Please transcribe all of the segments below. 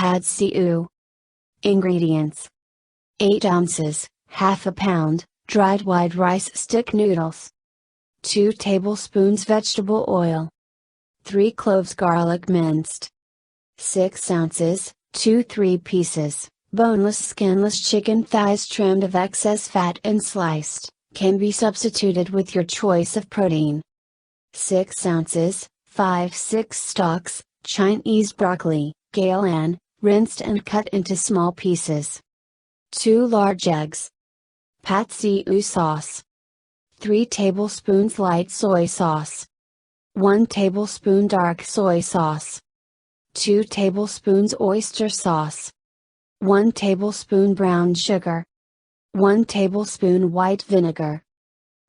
pad see ew. Ingredients: 8 ounces, half a pound, dried white rice stick noodles. 2 tablespoons vegetable oil. 3 cloves garlic minced. 6 ounces, 2-3 pieces, boneless skinless chicken thighs trimmed of excess fat and sliced, can be substituted with your choice of protein. 6 ounces, 5-6 stalks, Chinese broccoli, Gai Lan, rinsed and cut into small pieces. 2 large eggs. Pad see ew sauce. 3 tablespoons light soy sauce. 1 tablespoon dark soy sauce. 2 tablespoons oyster sauce. 1 tablespoon brown sugar. 1 tablespoon white vinegar.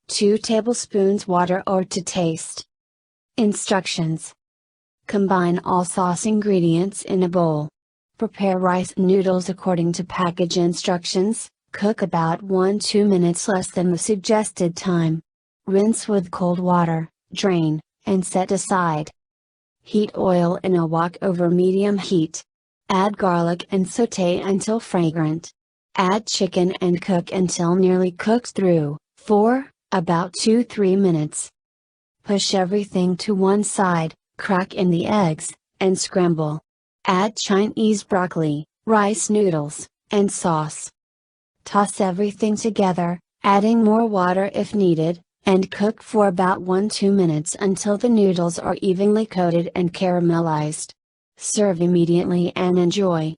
2 tablespoons water or to taste. Instructions: combine all sauce ingredients in a bowl. Prepare rice noodles according to package instructions, cook about 1-2 minutes less than the suggested time. Rinse with cold water, drain, and set aside. Heat oil in a wok over medium heat. Add garlic and saute until fragrant. Add chicken and cook until nearly cooked through, for about 2-3 minutes. Push everything to one side, crack in the eggs, and scramble. Add Chinese broccoli, rice noodles, and sauce. Toss everything together, adding more water if needed, and cook for about 1-2 minutes until the noodles are evenly coated and caramelized. Serve immediately and enjoy.